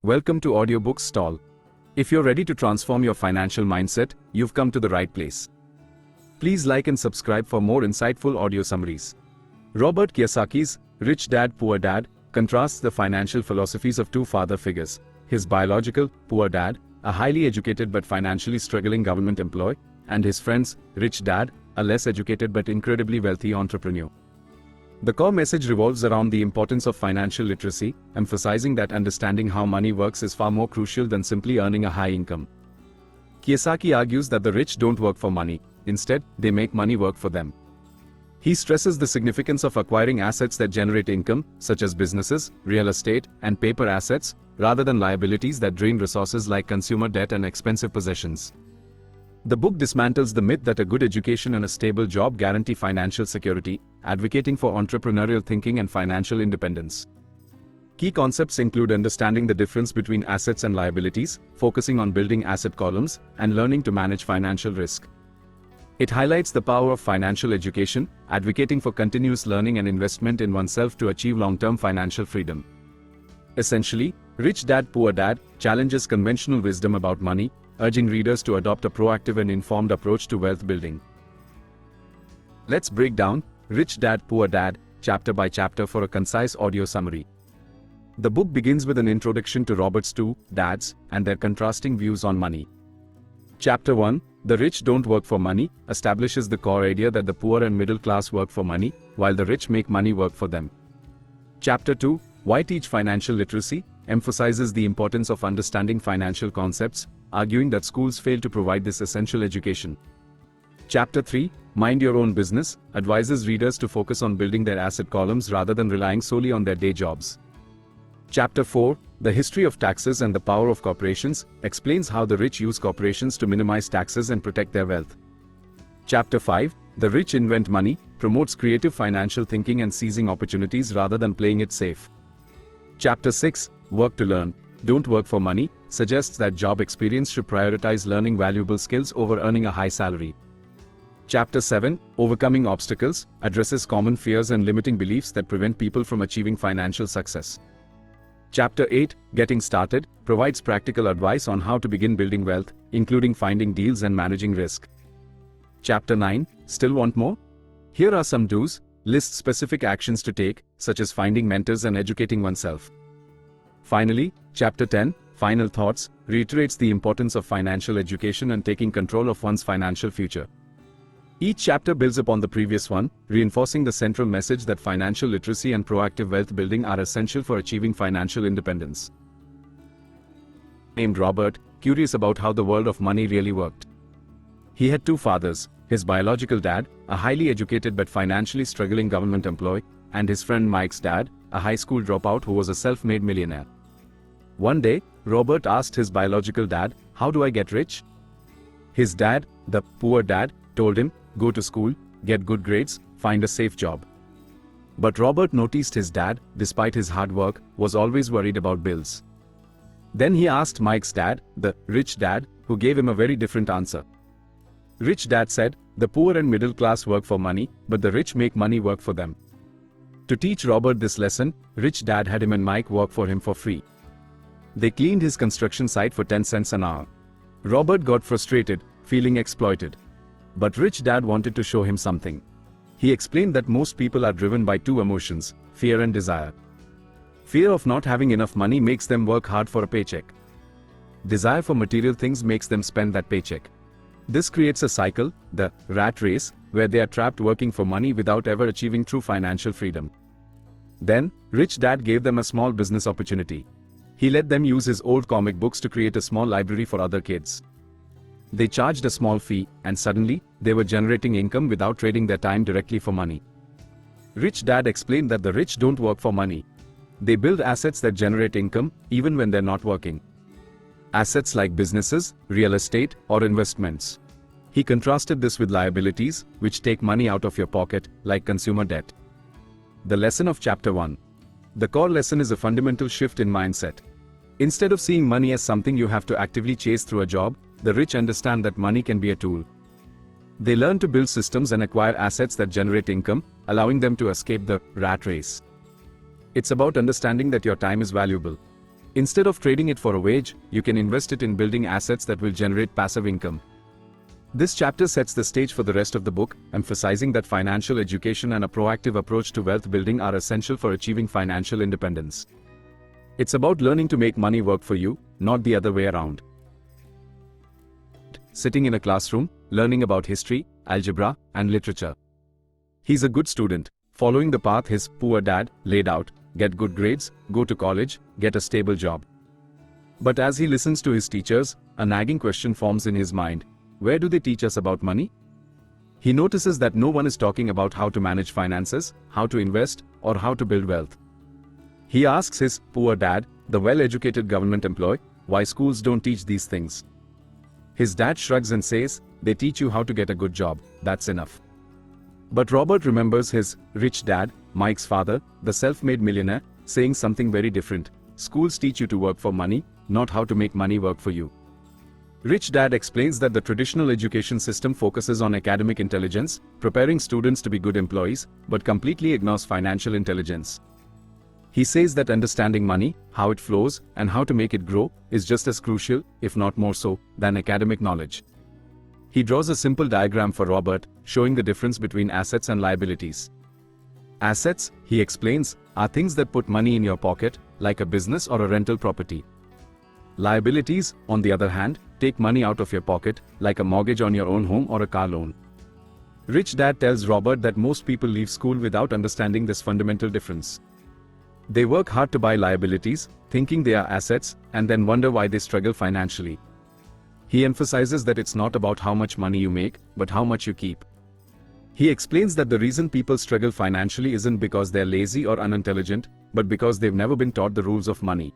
Welcome to Audiobooks stall. If you're ready to transform your financial mindset, you've come to the right place. Please like and subscribe for more insightful audio summaries. Robert Kiyosaki's Rich Dad, Poor Dad contrasts the financial philosophies of two father figures, his biological, poor dad, a highly educated but financially struggling government employee, and his friend's rich dad, a less educated but incredibly wealthy entrepreneur. The core message revolves around the importance of financial literacy, emphasizing that understanding how money works is far more crucial than simply earning a high income. Kiyosaki argues that the rich don't work for money, instead, they make money work for them. He stresses the significance of acquiring assets that generate income, such as businesses, real estate, and paper assets, rather than liabilities that drain resources like consumer debt and expensive possessions. The book dismantles the myth that a good education and a stable job guarantee financial security, advocating for entrepreneurial thinking and financial independence. Key concepts include understanding the difference between assets and liabilities, focusing on building asset columns, and learning to manage financial risk. It highlights the power of financial education, advocating for continuous learning and investment in oneself to achieve long-term financial freedom. Essentially, Rich Dad, Poor Dad challenges conventional wisdom about money, urging readers to adopt a proactive and informed approach to wealth building. Let's break down Rich Dad, Poor Dad chapter by chapter for a concise audio summary. The book begins with an introduction to Robert's two dads and their contrasting views on money. Chapter 1, The Rich Don't Work for Money, establishes the core idea that the poor and middle class work for money, while the rich make money work for them. Chapter 2, Why Teach Financial Literacy, emphasizes the importance of understanding financial concepts, arguing that schools fail to provide this essential education. Chapter 3, Mind Your Own Business, advises readers to focus on building their asset columns rather than relying solely on their day jobs. Chapter 4, The History of Taxes and the Power of Corporations, explains how the rich use corporations to minimize taxes and protect their wealth. Chapter 5, The Rich Invent Money, promotes creative financial thinking and seizing opportunities rather than playing it safe. Chapter 6, Work to Learn, Don't Work for Money, suggests that job experience should prioritize learning valuable skills over earning a high salary. Chapter 7, Overcoming Obstacles, addresses common fears and limiting beliefs that prevent people from achieving financial success. Chapter 8, Getting Started, provides practical advice on how to begin building wealth, including finding deals and managing risk. Chapter 9, Still Want More? Here are some do's, lists specific actions to take, such as finding mentors and educating oneself. Finally, Chapter 10, Final Thoughts, reiterates the importance of financial education and taking control of one's financial future. Each chapter builds upon the previous one, reinforcing the central message that financial literacy and proactive wealth building are essential for achieving financial independence. Named Robert, curious about how the world of money really worked. He had two fathers, his biological dad, a highly educated but financially struggling government employee, and his friend Mike's dad, a high school dropout who was a self-made millionaire. One day, Robert asked his biological dad, "How do I get rich?" His dad, the poor dad, told him, "Go to school, get good grades, find a safe job." But Robert noticed his dad, despite his hard work, was always worried about bills. Then he asked Mike's dad, the rich dad, who gave him a very different answer. Rich Dad said, "The poor and middle class work for money, but the rich make money work for them." To teach Robert this lesson, Rich Dad had him and Mike work for him for free. They cleaned his construction site for 10 cents an hour. Robert got frustrated, feeling exploited. But Rich Dad wanted to show him something. He explained that most people are driven by two emotions, fear and desire. Fear of not having enough money makes them work hard for a paycheck. Desire for material things makes them spend that paycheck. This creates a cycle, the rat race, where they are trapped working for money without ever achieving true financial freedom. Then, Rich Dad gave them a small business opportunity. He let them use his old comic books to create a small library for other kids. They charged a small fee, and suddenly, they were generating income without trading their time directly for money. Rich Dad explained that the rich don't work for money. They build assets that generate income, even when they're not working. Assets like businesses, real estate, or investments. He contrasted this with liabilities, which take money out of your pocket, like consumer debt. The lesson of Chapter 1. The core lesson is a fundamental shift in mindset. Instead of seeing money as something you have to actively chase through a job, the rich understand that money can be a tool. They learn to build systems and acquire assets that generate income, allowing them to escape the rat race. It's about understanding that your time is valuable. Instead of trading it for a wage, you can invest it in building assets that will generate passive income. This chapter sets the stage for the rest of the book, emphasizing that financial education and a proactive approach to wealth building are essential for achieving financial independence. It's about learning to make money work for you, not the other way around. Sitting in a classroom, learning about history, algebra, and literature. He's a good student, following the path his poor dad laid out: get good grades, go to college, get a stable job. But as he listens to his teachers, a nagging question forms in his mind: where do they teach us about money? He notices that no one is talking about how to manage finances, how to invest, or how to build wealth. He asks his poor dad, the well-educated government employee, why schools don't teach these things. His dad shrugs and says, they teach you how to get a good job, that's enough. But Robert remembers his rich dad, Mike's father, the self-made millionaire, saying something very different: schools teach you to work for money, not how to make money work for you. Rich Dad explains that the traditional education system focuses on academic intelligence, preparing students to be good employees, but completely ignores financial intelligence. He says that understanding money, how it flows, and how to make it grow, is just as crucial, if not more so, than academic knowledge. He draws a simple diagram for Robert, showing the difference between assets and liabilities. Assets, he explains, are things that put money in your pocket, like a business or a rental property. Liabilities, on the other hand, take money out of your pocket, like a mortgage on your own home or a car loan. Rich Dad tells Robert that most people leave school without understanding this fundamental difference. They work hard to buy liabilities, thinking they are assets, and then wonder why they struggle financially. He emphasizes that it's not about how much money you make, but how much you keep. He explains that the reason people struggle financially isn't because they're lazy or unintelligent, but because they've never been taught the rules of money.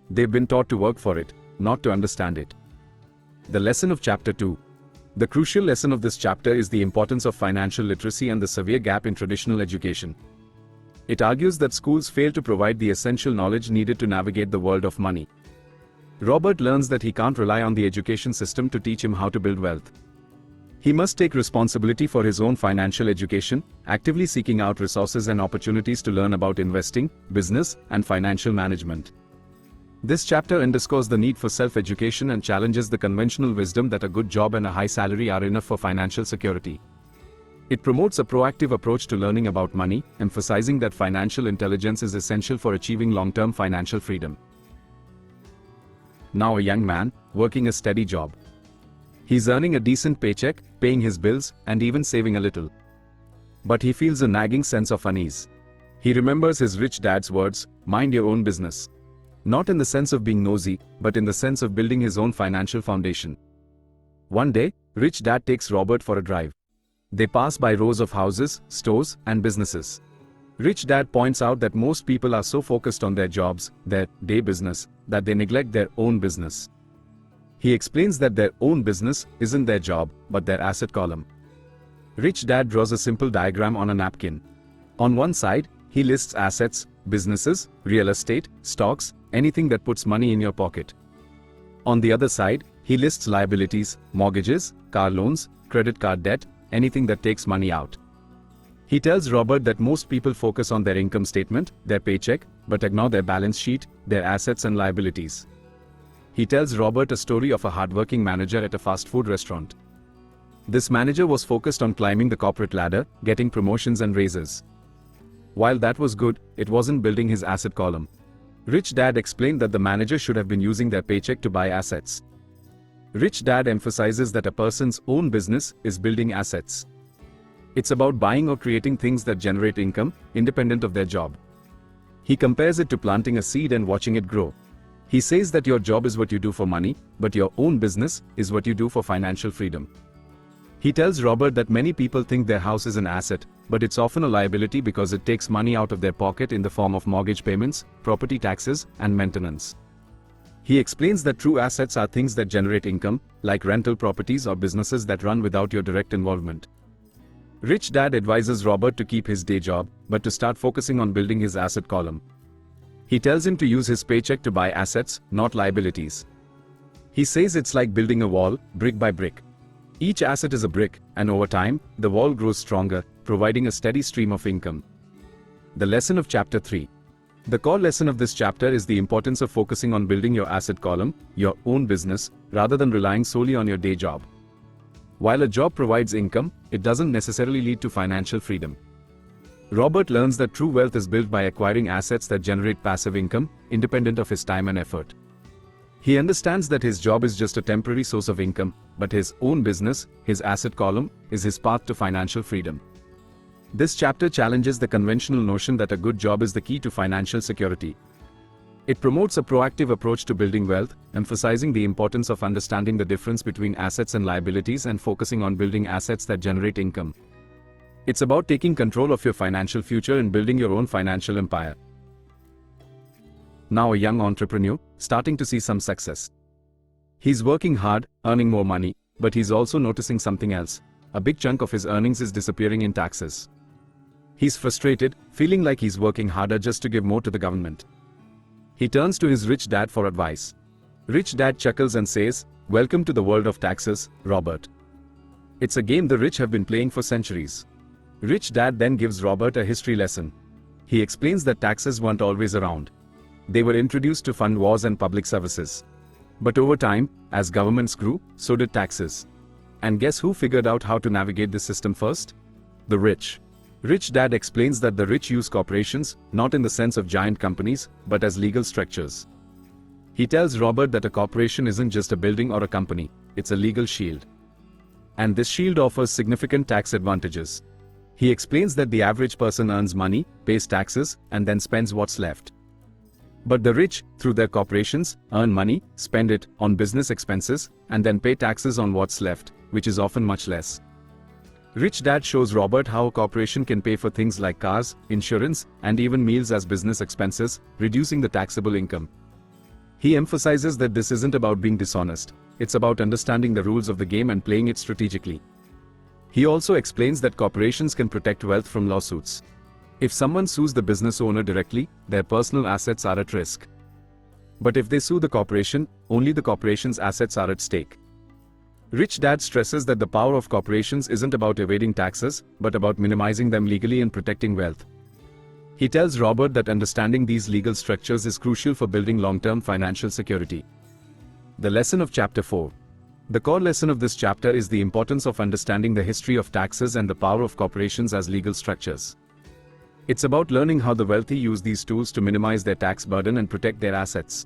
They've been taught to work for it, not to understand it. The lesson of Chapter 2. The crucial lesson of this chapter is the importance of financial literacy and the severe gap in traditional education. It argues that schools fail to provide the essential knowledge needed to navigate the world of money. Robert learns that he can't rely on the education system to teach him how to build wealth. He must take responsibility for his own financial education, actively seeking out resources and opportunities to learn about investing, business, and financial management. This chapter underscores the need for self-education and challenges the conventional wisdom that a good job and a high salary are enough for financial security. It promotes a proactive approach to learning about money, emphasizing that financial intelligence is essential for achieving long-term financial freedom. Now a young man, working a steady job. He's earning a decent paycheck, paying his bills, and even saving a little. But he feels a nagging sense of unease. He remembers his rich dad's words, mind your own business. Not in the sense of being nosy, but in the sense of building his own financial foundation. One day, Rich Dad takes Robert for a drive. They pass by rows of houses, stores, and businesses. Rich Dad points out that most people are so focused on their jobs, their day business, that they neglect their own business. He explains that their own business isn't their job, but their asset column. Rich Dad draws a simple diagram on a napkin. On one side, he lists assets, businesses, real estate, stocks, anything that puts money in your pocket. On the other side, he lists liabilities, mortgages, car loans, credit card debt, anything that takes money out. He tells Robert that most people focus on their income statement, their paycheck, but ignore their balance sheet, their assets and liabilities. He tells Robert a story of a hardworking manager at a fast food restaurant. This manager was focused on climbing the corporate ladder, getting promotions and raises. While that was good, it wasn't building his asset column. Rich Dad explained that the manager should have been using their paycheck to buy assets. Rich Dad emphasizes that a person's own business is building assets. It's about buying or creating things that generate income, independent of their job. He compares it to planting a seed and watching it grow. He says that your job is what you do for money, but your own business is what you do for financial freedom. He tells Robert that many people think their house is an asset, but it's often a liability because it takes money out of their pocket in the form of mortgage payments, property taxes, and maintenance. He explains that true assets are things that generate income, like rental properties or businesses that run without your direct involvement. Rich Dad advises Robert to keep his day job, but to start focusing on building his asset column. He tells him to use his paycheck to buy assets, not liabilities. He says it's like building a wall, brick by brick. Each asset is a brick, and over time, the wall grows stronger, providing a steady stream of income. The lesson of Chapter 3. The core lesson of this chapter is the importance of focusing on building your asset column, your own business, rather than relying solely on your day job. While a job provides income, it doesn't necessarily lead to financial freedom. Robert learns that true wealth is built by acquiring assets that generate passive income, independent of his time and effort. He understands that his job is just a temporary source of income, but his own business, his asset column, is his path to financial freedom. This chapter challenges the conventional notion that a good job is the key to financial security. It promotes a proactive approach to building wealth, emphasizing the importance of understanding the difference between assets and liabilities and focusing on building assets that generate income. It's about taking control of your financial future and building your own financial empire. Now a young entrepreneur, starting to see some success. He's working hard, earning more money, but he's also noticing something else. A big chunk of his earnings is disappearing in taxes. He's frustrated, feeling like he's working harder just to give more to the government. He turns to his rich dad for advice. Rich dad chuckles and says, "Welcome to the world of taxes, Robert. It's a game the rich have been playing for centuries." Rich dad then gives Robert a history lesson. He explains that taxes weren't always around. They were introduced to fund wars and public services. But over time, as governments grew, so did taxes. And guess who figured out how to navigate this system first? The rich. Rich dad explains that the rich use corporations, not in the sense of giant companies, but as legal structures. He tells Robert that a corporation isn't just a building or a company, it's a legal shield. And this shield offers significant tax advantages. He explains that the average person earns money, pays taxes, and then spends what's left. But the rich, through their corporations, earn money, spend it on business expenses, and then pay taxes on what's left, which is often much less. Rich dad shows Robert how a corporation can pay for things like cars, insurance, and even meals as business expenses, reducing the taxable income. He emphasizes that this isn't about being dishonest, it's about understanding the rules of the game and playing it strategically. He also explains that corporations can protect wealth from lawsuits. If someone sues the business owner directly, their personal assets are at risk. But if they sue the corporation, only the corporation's assets are at stake. Rich dad stresses that the power of corporations isn't about evading taxes, but about minimizing them legally and protecting wealth. He tells Robert that understanding these legal structures is crucial for building long-term financial security. The lesson of Chapter 4. The core lesson of this chapter is the importance of understanding the history of taxes and the power of corporations as legal structures. It's about learning how the wealthy use these tools to minimize their tax burden and protect their assets.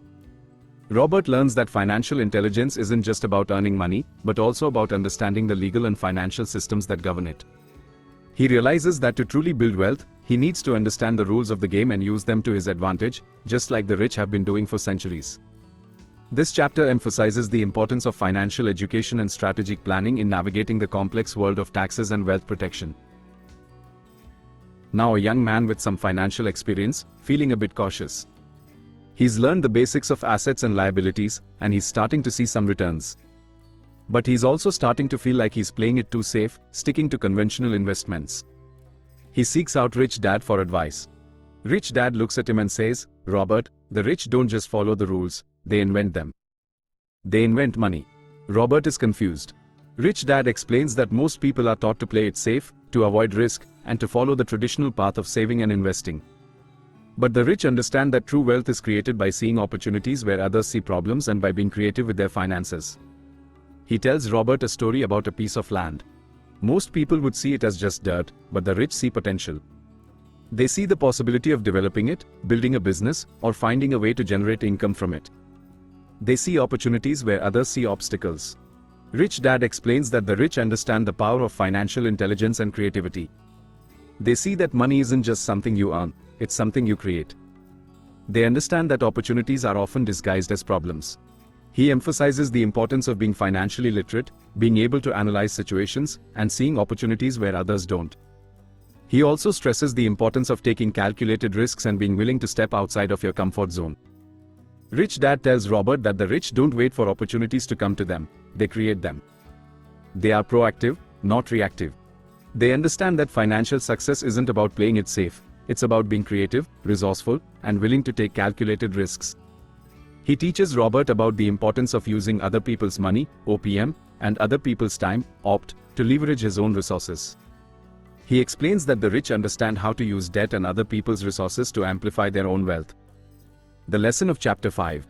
Robert learns that financial intelligence isn't just about earning money, but also about understanding the legal and financial systems that govern it. He realizes that to truly build wealth, he needs to understand the rules of the game and use them to his advantage, just like the rich have been doing for centuries. This chapter emphasizes the importance of financial education and strategic planning in navigating the complex world of taxes and wealth protection. Now a young man with some financial experience, feeling a bit cautious. He's learned the basics of assets and liabilities, and he's starting to see some returns. But he's also starting to feel like he's playing it too safe, sticking to conventional investments. He seeks out Rich Dad for advice. Rich Dad looks at him and says, "Robert, the rich don't just follow the rules, they invent them. They invent money." Robert is confused. Rich Dad explains that most people are taught to play it safe, to avoid risk, and to follow the traditional path of saving and investing. But the rich understand that true wealth is created by seeing opportunities where others see problems and by being creative with their finances. He tells Robert a story about a piece of land. Most people would see it as just dirt, but the rich see potential. They see the possibility of developing it, building a business, or finding a way to generate income from it. They see opportunities where others see obstacles. Rich Dad explains that the rich understand the power of financial intelligence and creativity. They see that money isn't just something you earn, it's something you create. They understand that opportunities are often disguised as problems. He emphasizes the importance of being financially literate, being able to analyze situations, and seeing opportunities where others don't. He also stresses the importance of taking calculated risks and being willing to step outside of your comfort zone. Rich Dad tells Robert that the rich don't wait for opportunities to come to them, they create them. They are proactive, not reactive. They understand that financial success isn't about playing it safe, it's about being creative, resourceful, and willing to take calculated risks. He teaches Robert about the importance of using other people's money, OPM, and other people's time, OPT, to leverage his own resources. He explains that the rich understand how to use debt and other people's resources to amplify their own wealth. The lesson of Chapter 5.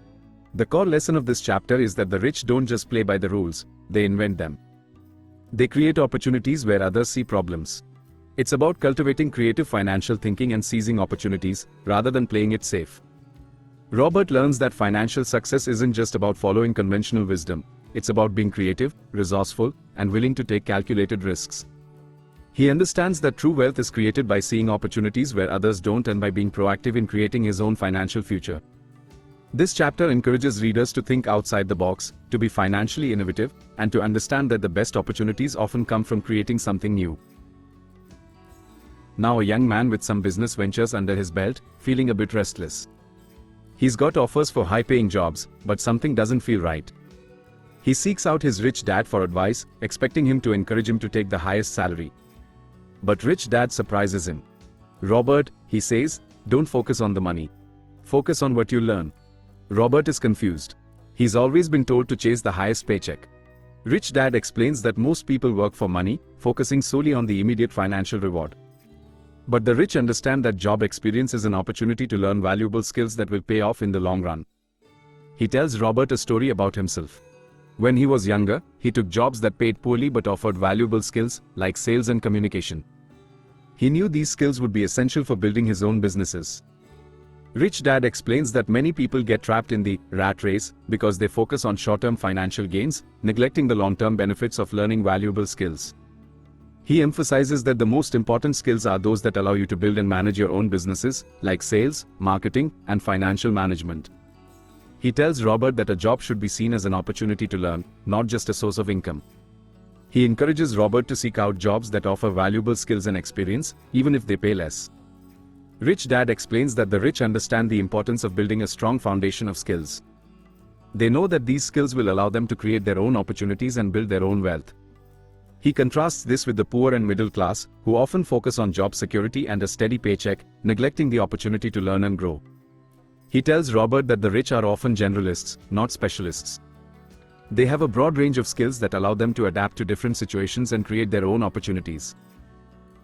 The core lesson of this chapter is that the rich don't just play by the rules, they invent them. They create opportunities where others see problems. It's about cultivating creative financial thinking and seizing opportunities, rather than playing it safe. Robert learns that financial success isn't just about following conventional wisdom, it's about being creative, resourceful, and willing to take calculated risks. He understands that true wealth is created by seeing opportunities where others don't and by being proactive in creating his own financial future. This chapter encourages readers to think outside the box, to be financially innovative, and to understand that the best opportunities often come from creating something new. Now a young man with some business ventures under his belt, feeling a bit restless. He's got offers for high-paying jobs, but something doesn't feel right. He seeks out his rich dad for advice, expecting him to encourage him to take the highest salary. But rich dad surprises him. "Robert," he says, "don't focus on the money. Focus on what you learn." Robert is confused. He's always been told to chase the highest paycheck. Rich dad explains that most people work for money, focusing solely on the immediate financial reward. But the rich understand that job experience is an opportunity to learn valuable skills that will pay off in the long run. He tells Robert a story about himself. When he was younger, he took jobs that paid poorly but offered valuable skills, like sales and communication. He knew these skills would be essential for building his own businesses. Rich dad explains that many people get trapped in the rat race because they focus on short-term financial gains, neglecting the long-term benefits of learning valuable skills. He emphasizes that the most important skills are those that allow you to build and manage your own businesses, like sales, marketing, and financial management. He tells Robert that a job should be seen as an opportunity to learn, not just a source of income. He encourages Robert to seek out jobs that offer valuable skills and experience, even if they pay less. Rich dad explains that the rich understand the importance of building a strong foundation of skills. They know that these skills will allow them to create their own opportunities and build their own wealth. He contrasts this with the poor and middle class, who often focus on job security and a steady paycheck, neglecting the opportunity to learn and grow. He tells Robert that the rich are often generalists, not specialists. They have a broad range of skills that allow them to adapt to different situations and create their own opportunities.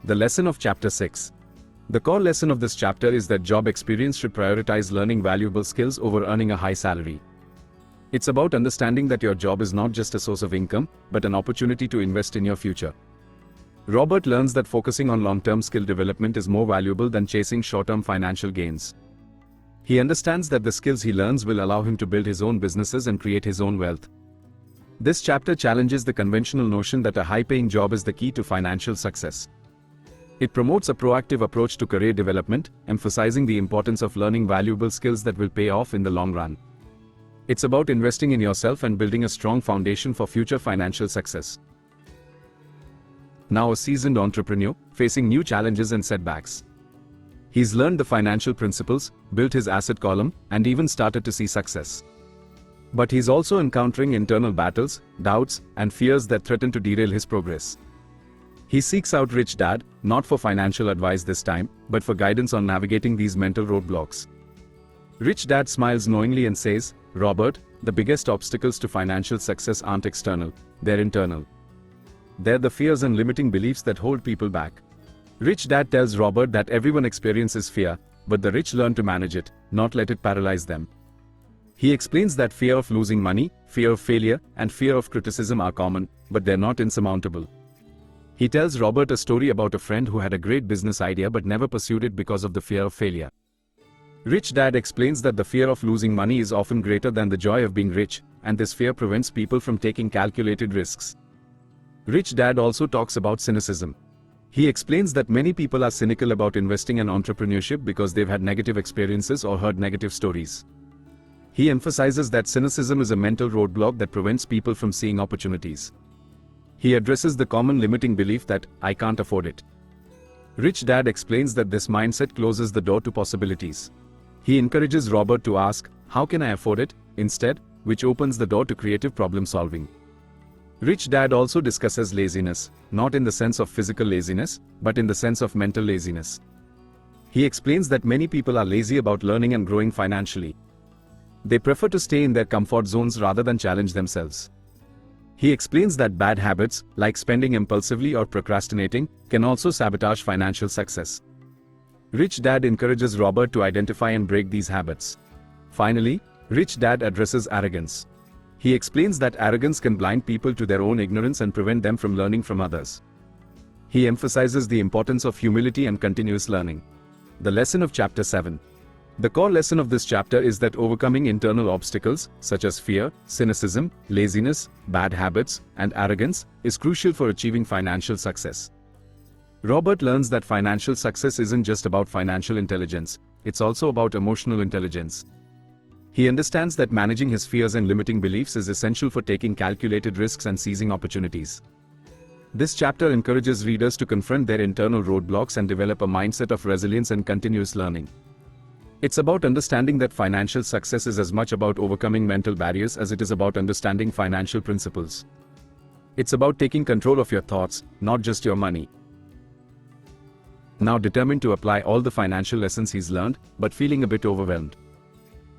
The lesson of Chapter 6. The core lesson of this chapter is that job experience should prioritize learning valuable skills over earning a high salary. It's about understanding that your job is not just a source of income, but an opportunity to invest in your future. Robert learns that focusing on long-term skill development is more valuable than chasing short-term financial gains. He understands that the skills he learns will allow him to build his own businesses and create his own wealth. This chapter challenges the conventional notion that a high-paying job is the key to financial success. It promotes a proactive approach to career development, emphasizing the importance of learning valuable skills that will pay off in the long run. It's about investing in yourself and building a strong foundation for future financial success. Now a seasoned entrepreneur, facing new challenges and setbacks. He's learned the financial principles, built his asset column, and even started to see success. But he's also encountering internal battles, doubts, and fears that threaten to derail his progress. He seeks out Rich Dad, not for financial advice this time, but for guidance on navigating these mental roadblocks. Rich Dad smiles knowingly and says, "Robert, the biggest obstacles to financial success aren't external, they're internal. They're the fears and limiting beliefs that hold people back." Rich Dad tells Robert that everyone experiences fear, but the rich learn to manage it, not let it paralyze them. He explains that fear of losing money, fear of failure, and fear of criticism are common, but they're not insurmountable. He tells Robert a story about a friend who had a great business idea but never pursued it because of the fear of failure. Rich Dad explains that the fear of losing money is often greater than the joy of being rich, and this fear prevents people from taking calculated risks. Rich Dad also talks about cynicism. He explains that many people are cynical about investing in entrepreneurship because they've had negative experiences or heard negative stories. He emphasizes that cynicism is a mental roadblock that prevents people from seeing opportunities. He addresses the common limiting belief that, "I can't afford it." Rich Dad explains that this mindset closes the door to possibilities. He encourages Robert to ask, "How can I afford it?" instead, which opens the door to creative problem solving. Rich Dad also discusses laziness, not in the sense of physical laziness, but in the sense of mental laziness. He explains that many people are lazy about learning and growing financially. They prefer to stay in their comfort zones rather than challenge themselves. He explains that bad habits, like spending impulsively or procrastinating, can also sabotage financial success. Rich Dad encourages Robert to identify and break these habits. Finally, Rich Dad addresses arrogance. He explains that arrogance can blind people to their own ignorance and prevent them from learning from others. He emphasizes the importance of humility and continuous learning. The lesson of Chapter 7. The core lesson of this chapter is that overcoming internal obstacles, such as fear, cynicism, laziness, bad habits, and arrogance, is crucial for achieving financial success. Robert learns that financial success isn't just about financial intelligence, it's also about emotional intelligence. He understands that managing his fears and limiting beliefs is essential for taking calculated risks and seizing opportunities. This chapter encourages readers to confront their internal roadblocks and develop a mindset of resilience and continuous learning. It's about understanding that financial success is as much about overcoming mental barriers as it is about understanding financial principles. It's about taking control of your thoughts, not just your money. Now determined to apply all the financial lessons he's learned, but feeling a bit overwhelmed.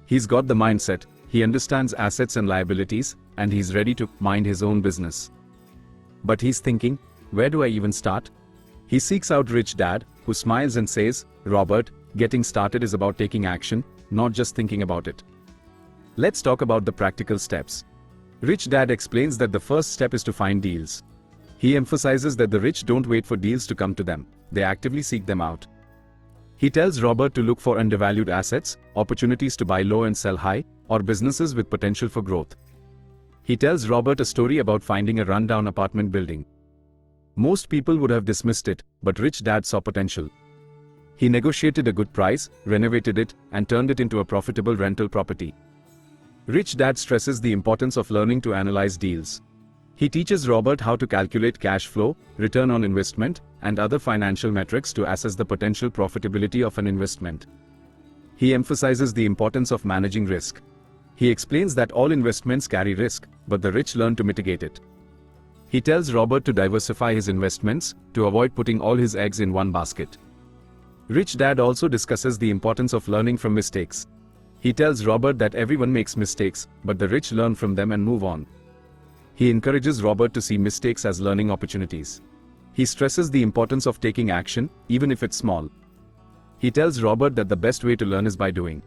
He's got the mindset, he understands assets and liabilities, and he's ready to mind his own business. But he's thinking, where do I even start? He seeks out Rich Dad, who smiles and says, Robert, getting started is about taking action, not just thinking about it. Let's talk about the practical steps. Rich Dad explains that the first step is to find deals. He emphasizes that the rich don't wait for deals to come to them, they actively seek them out. He tells Robert to look for undervalued assets, opportunities to buy low and sell high, or businesses with potential for growth. He tells Robert a story about finding a rundown apartment building. Most people would have dismissed it, but Rich Dad saw potential. He negotiated a good price, renovated it, and turned it into a profitable rental property. Rich Dad stresses the importance of learning to analyze deals. He teaches Robert how to calculate cash flow, return on investment, and other financial metrics to assess the potential profitability of an investment. He emphasizes the importance of managing risk. He explains that all investments carry risk, but the rich learn to mitigate it. He tells Robert to diversify his investments, to avoid putting all his eggs in one basket. Rich Dad also discusses the importance of learning from mistakes. He tells Robert that everyone makes mistakes, but the rich learn from them and move on. He encourages Robert to see mistakes as learning opportunities. He stresses the importance of taking action, even if it's small. He tells Robert that the best way to learn is by doing.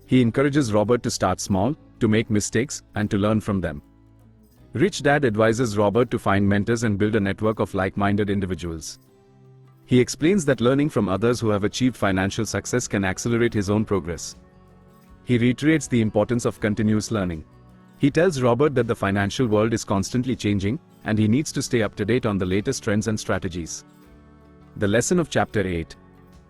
He encourages Robert to start small, to make mistakes, and to learn from them. Rich Dad advises Robert to find mentors and build a network of like-minded individuals. He explains that learning from others who have achieved financial success can accelerate his own progress. He reiterates the importance of continuous learning. He tells Robert that the financial world is constantly changing, and he needs to stay up to date on the latest trends and strategies. The lesson of Chapter 8.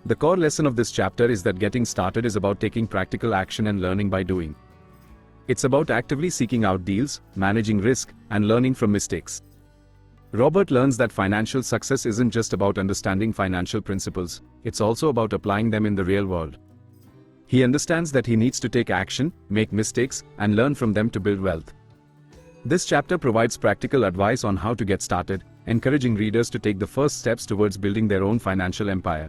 The core lesson of this chapter is that getting started is about taking practical action and learning by doing. It's about actively seeking out deals, managing risk, and learning from mistakes. Robert learns that financial success isn't just about understanding financial principles, it's also about applying them in the real world. He understands that he needs to take action, make mistakes, and learn from them to build wealth. This chapter provides practical advice on how to get started, encouraging readers to take the first steps towards building their own financial empire.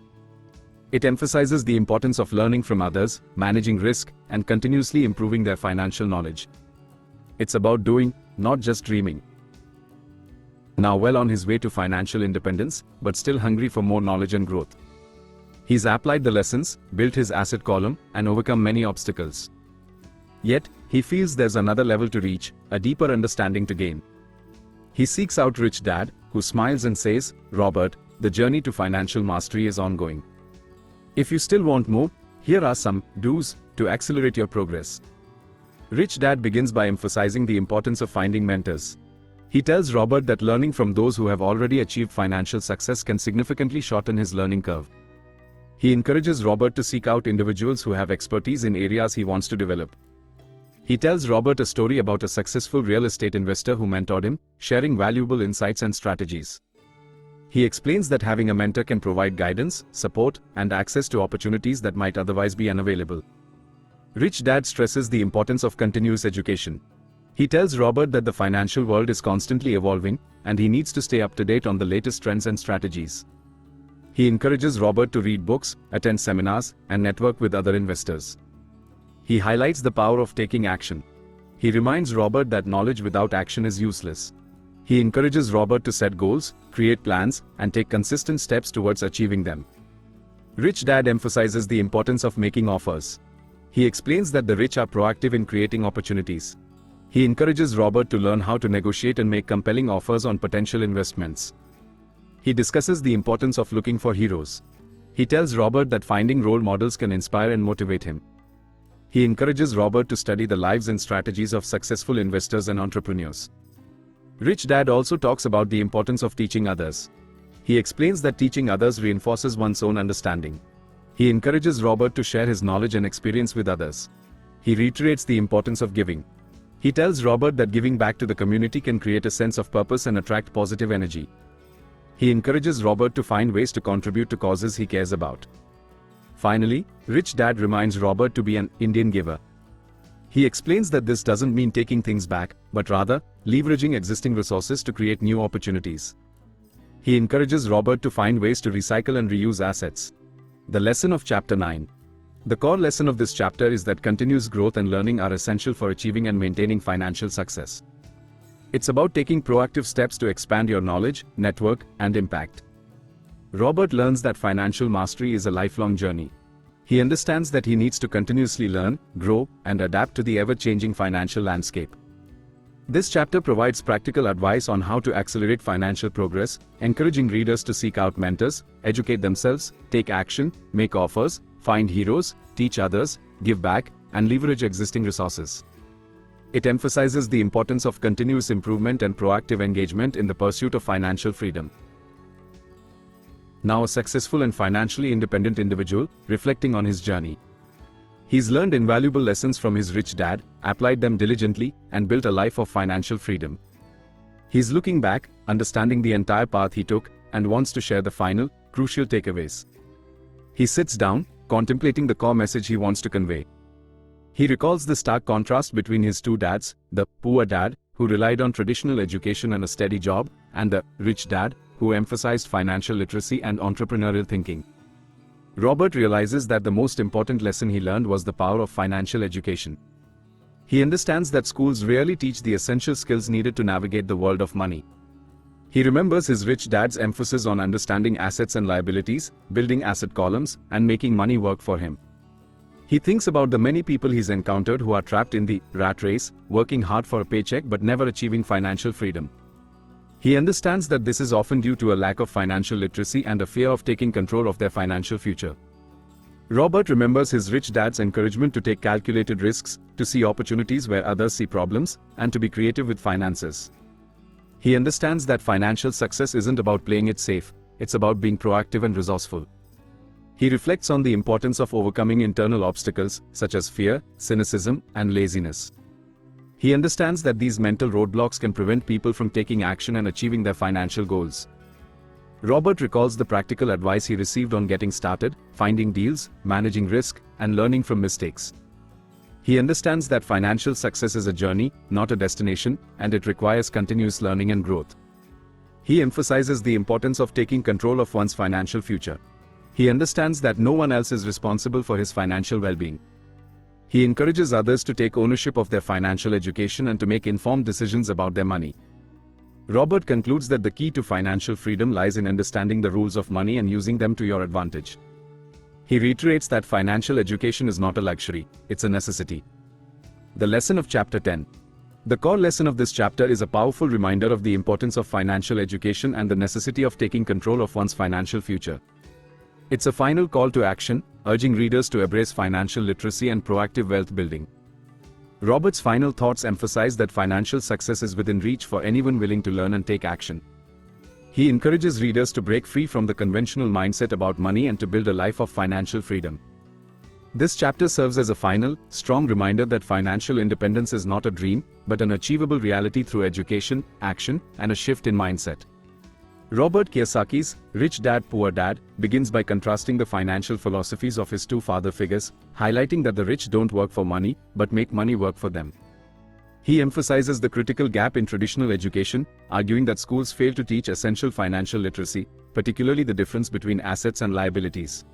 It emphasizes the importance of learning from others, managing risk, and continuously improving their financial knowledge. It's about doing, not just dreaming. Now well on his way to financial independence, but still hungry for more knowledge and growth. He's applied the lessons, built his asset column, and overcome many obstacles. Yet, he feels there's another level to reach, a deeper understanding to gain. He seeks out Rich Dad, who smiles and says, Robert, the journey to financial mastery is ongoing. If you still want more, here are some do's to accelerate your progress. Rich Dad begins by emphasizing the importance of finding mentors. He tells Robert that learning from those who have already achieved financial success can significantly shorten his learning curve. He encourages Robert to seek out individuals who have expertise in areas he wants to develop. He tells Robert a story about a successful real estate investor who mentored him, sharing valuable insights and strategies. He explains that having a mentor can provide guidance, support, and access to opportunities that might otherwise be unavailable. Rich Dad stresses the importance of continuous education. He tells Robert that the financial world is constantly evolving, and he needs to stay up to date on the latest trends and strategies. He encourages Robert to read books, attend seminars, and network with other investors. He highlights the power of taking action. He reminds Robert that knowledge without action is useless. He encourages Robert to set goals, create plans, and take consistent steps towards achieving them. Rich Dad emphasizes the importance of making offers. He explains that the rich are proactive in creating opportunities. He encourages Robert to learn how to negotiate and make compelling offers on potential investments. He discusses the importance of looking for heroes. He tells Robert that finding role models can inspire and motivate him. He encourages Robert to study the lives and strategies of successful investors and entrepreneurs. Rich Dad also talks about the importance of teaching others. He explains that teaching others reinforces one's own understanding. He encourages Robert to share his knowledge and experience with others. He reiterates the importance of giving. He tells Robert that giving back to the community can create a sense of purpose and attract positive energy. He encourages Robert to find ways to contribute to causes he cares about. Finally, Rich Dad reminds Robert to be an Indian giver. He explains that this doesn't mean taking things back, but rather, leveraging existing resources to create new opportunities. He encourages Robert to find ways to recycle and reuse assets. The lesson of Chapter 9. The core lesson of this chapter is that continuous growth and learning are essential for achieving and maintaining financial success. It's about taking proactive steps to expand your knowledge, network, and impact. Robert learns that financial mastery is a lifelong journey. He understands that he needs to continuously learn, grow, and adapt to the ever-changing financial landscape. This chapter provides practical advice on how to accelerate financial progress, encouraging readers to seek out mentors, educate themselves, take action, make offers, find heroes, teach others, give back, and leverage existing resources. It emphasizes the importance of continuous improvement and proactive engagement in the pursuit of financial freedom. Now a successful and financially independent individual, reflecting on his journey. He's learned invaluable lessons from his rich dad, applied them diligently, and built a life of financial freedom. He's looking back, understanding the entire path he took, and wants to share the final, crucial takeaways. He sits down, contemplating the core message he wants to convey. He recalls the stark contrast between his two dads, the poor dad, who relied on traditional education and a steady job, and the rich dad, who emphasized financial literacy and entrepreneurial thinking. Robert realizes that the most important lesson he learned was the power of financial education. He understands that schools rarely teach the essential skills needed to navigate the world of money. He remembers his rich dad's emphasis on understanding assets and liabilities, building asset columns, and making money work for him. He thinks about the many people he's encountered who are trapped in the rat race, working hard for a paycheck but never achieving financial freedom. He understands that this is often due to a lack of financial literacy and a fear of taking control of their financial future. Robert remembers his rich dad's encouragement to take calculated risks, to see opportunities where others see problems, and to be creative with finances. He understands that financial success isn't about playing it safe, it's about being proactive and resourceful. He reflects on the importance of overcoming internal obstacles, such as fear, cynicism, and laziness. He understands that these mental roadblocks can prevent people from taking action and achieving their financial goals. Robert recalls the practical advice he received on getting started, finding deals, managing risk, and learning from mistakes. He understands that financial success is a journey, not a destination, and it requires continuous learning and growth. He emphasizes the importance of taking control of one's financial future. He understands that no one else is responsible for his financial well-being. He encourages others to take ownership of their financial education and to make informed decisions about their money. Robert concludes that the key to financial freedom lies in understanding the rules of money and using them to your advantage. He reiterates that financial education is not a luxury, it's a necessity. The lesson of Chapter 10. The core lesson of this chapter is a powerful reminder of the importance of financial education and the necessity of taking control of one's financial future. It's a final call to action, urging readers to embrace financial literacy and proactive wealth building. Robert's final thoughts emphasize that financial success is within reach for anyone willing to learn and take action. He encourages readers to break free from the conventional mindset about money and to build a life of financial freedom. This chapter serves as a final, strong reminder that financial independence is not a dream, but an achievable reality through education, action, and a shift in mindset. Robert Kiyosaki's Rich Dad Poor Dad begins by contrasting the financial philosophies of his two father figures, highlighting that the rich don't work for money, but make money work for them. He emphasizes the critical gap in traditional education, arguing that schools fail to teach essential financial literacy, particularly the difference between assets and liabilities.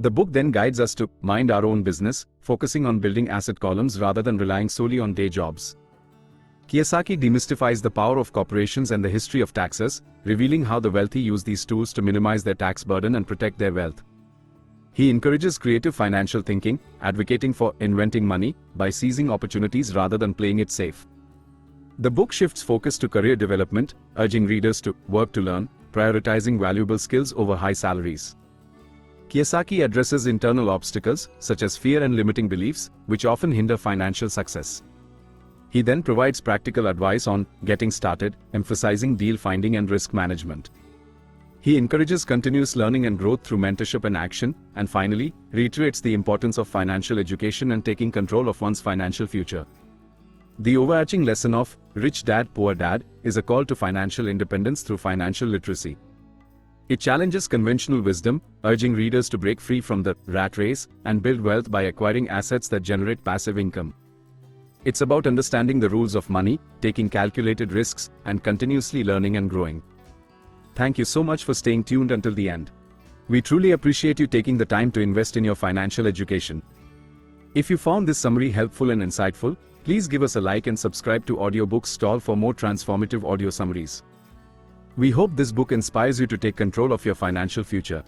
The book then guides us to mind our own business, focusing on building asset columns rather than relying solely on day jobs. Kiyosaki demystifies the power of corporations and the history of taxes, revealing how the wealthy use these tools to minimize their tax burden and protect their wealth. He encourages creative financial thinking, advocating for inventing money by seizing opportunities rather than playing it safe. The book shifts focus to career development, urging readers to work to learn, prioritizing valuable skills over high salaries. Kiyosaki addresses internal obstacles, such as fear and limiting beliefs, which often hinder financial success. He then provides practical advice on getting started, emphasizing deal finding and risk management. He encourages continuous learning and growth through mentorship and action, and finally, reiterates the importance of financial education and taking control of one's financial future. The overarching lesson of Rich Dad, Poor Dad is a call to financial independence through financial literacy. It challenges conventional wisdom, urging readers to break free from the rat race and build wealth by acquiring assets that generate passive income. It's about understanding the rules of money, taking calculated risks, and continuously learning and growing. Thank you so much for staying tuned until the end. We truly appreciate you taking the time to invest in your financial education. If you found this summary helpful and insightful, please give us a like and subscribe to Audiobooks Stall for more transformative audio summaries. We hope this book inspires you to take control of your financial future.